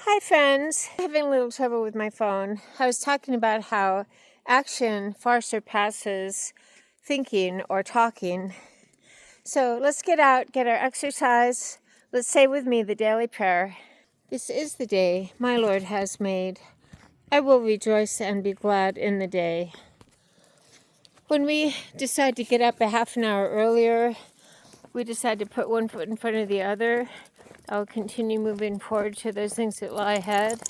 Hi friends, I'm having a little trouble with my phone. I was talking about how action far surpasses thinking or talking. So let's get out, get our exercise. Let's say with me the daily prayer. This is the day my Lord has made. I will rejoice and be glad in the day. When we decide to get up a half an hour earlier, we decide to put one foot in front of the other. I'll continue moving forward to those things that lie ahead,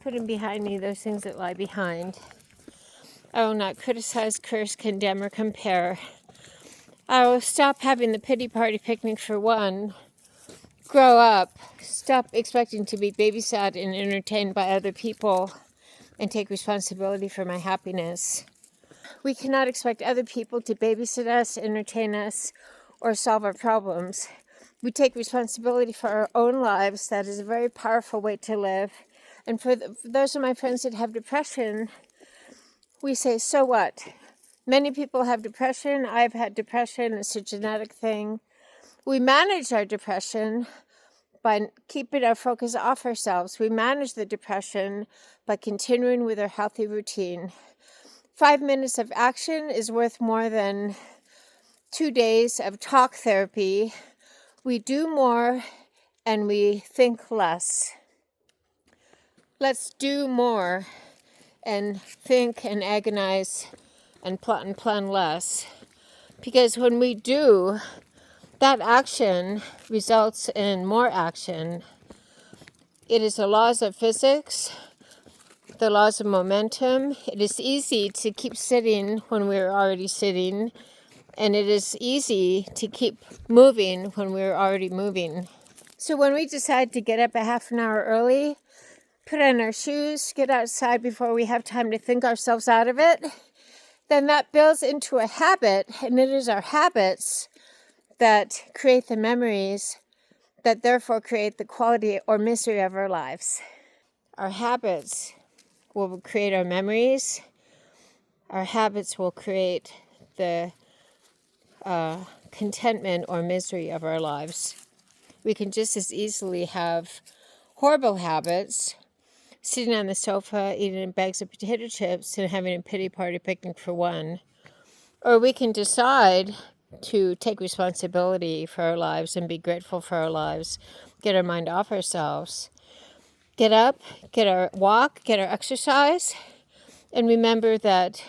putting behind me those things that lie behind. I will not criticize, curse, condemn, or compare. I will stop having the pity party picnic for one, grow up, stop expecting to be babysat and entertained by other people, and take responsibility for my happiness. We cannot expect other people to babysit us, entertain us, or solve our problems. We take responsibility for our own lives. That is a very powerful way to live. And for those of my friends that have depression, we say, so what? Many people have depression. I've had depression. It's a genetic thing. We manage our depression by keeping our focus off ourselves. We manage the depression by continuing with our healthy routine. 5 minutes of action is worth more than 2 days of talk therapy. We do more and we think less. Let's do more and think and agonize and plot and plan less. Because when we do, that action results in more action. It is the laws of physics, the laws of momentum. It is easy to keep sitting when we're already sitting, and it is easy to keep moving when we're already moving. So when we decide to get up a half an hour early, put on our shoes, get outside before we have time to think ourselves out of it, then that builds into a habit, and it is our habits that create the memories that therefore create the quality or misery of our lives. Our habits will create our memories. Our habits will create the contentment or misery of our lives. We can just as easily have horrible habits, sitting on the sofa, eating bags of potato chips, and having a pity party picnic for one. Or we can decide to take responsibility for our lives and be grateful for our lives, get our mind off ourselves, get up, get our walk, get our exercise, and remember that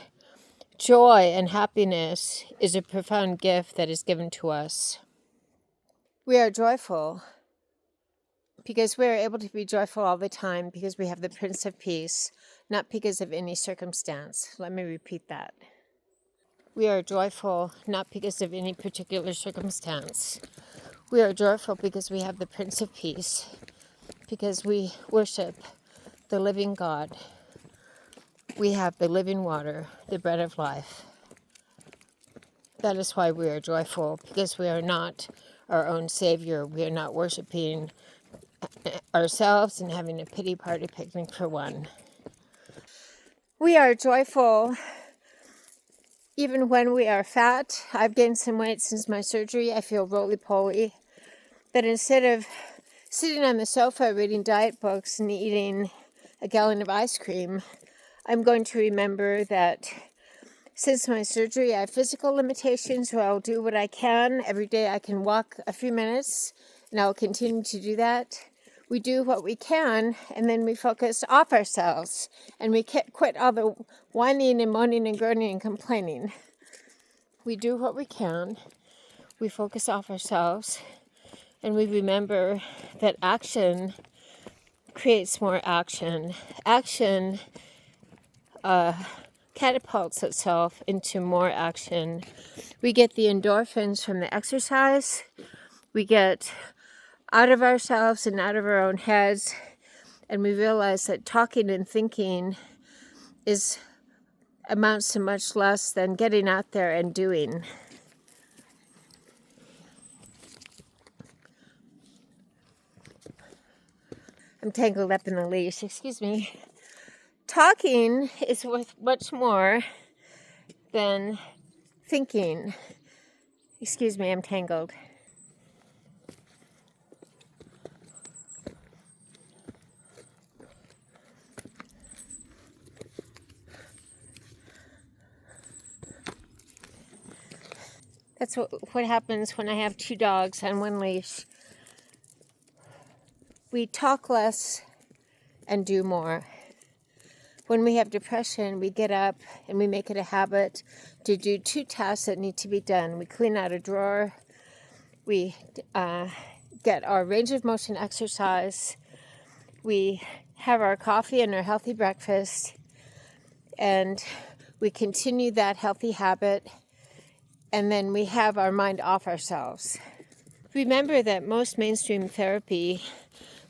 joy and happiness is a profound gift that is given to us. We are joyful because we are able to be joyful all the time because we have the Prince of Peace, not because of any circumstance. Let me repeat that. We are joyful not because of any particular circumstance. We are joyful because we have the Prince of Peace, because we worship the living God. We have the living water, the bread of life. That is why we are joyful, because we are not our own Savior. We are not worshiping ourselves and having a pity party picnic for one. We are joyful even when we are fat. I've gained some weight since my surgery. I feel roly-poly. That instead of sitting on the sofa reading diet books and eating a gallon of ice cream, I'm going to remember that since my surgery, I have physical limitations, so I'll do what I can. Every day I can walk a few minutes, and I'll continue to do that. We do what we can, and then we focus off ourselves, and we quit all the whining and moaning and groaning and complaining. We do what we can. We focus off ourselves, and we remember that action creates more action. Action catapults itself into more action. We get the endorphins from the exercise. We get out of ourselves and out of our own heads, and we realize that talking and thinking amounts to much less than getting out there and doing. I'm tangled up in the leash, excuse me. Talking is worth much more than thinking. Excuse me, I'm tangled. That's what happens when I have 2 dogs on one leash. We talk less and do more. When we have depression, we get up and we make it a habit to do 2 tasks that need to be done. We clean out a drawer, we get our range of motion exercise, we have our coffee and our healthy breakfast, and we continue that healthy habit, and then we have our mind off ourselves. Remember that most mainstream therapy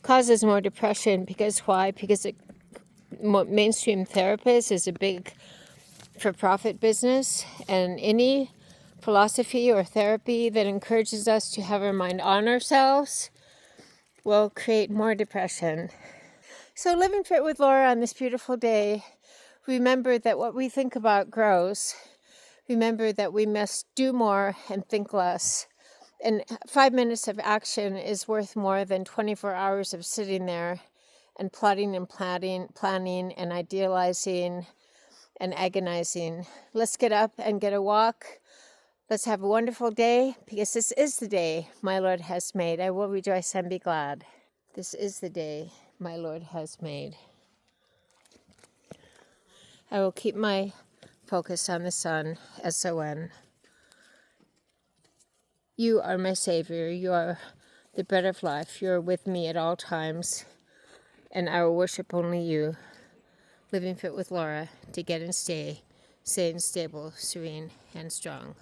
causes more depression because why? Because mainstream therapist is a big for-profit business, and any philosophy or therapy that encourages us to have our mind on ourselves will create more depression. So living fit with Laura on this beautiful day, remember that what we think about grows. Remember that we must do more and think less. And 5 minutes of action is worth more than 24 hours of sitting there and plotting and planning and idealizing and agonizing. Let's get up and get a walk. Let's have a wonderful day, because this is the day my Lord has made. I will rejoice and be glad. This is the day my Lord has made. I will keep my focus on the sun, S-O-N. You are my Savior. You are the bread of life. You are with me at all times, and I will worship only you. Living fit with Laura, to get and stay sane, stable, serene, and strong.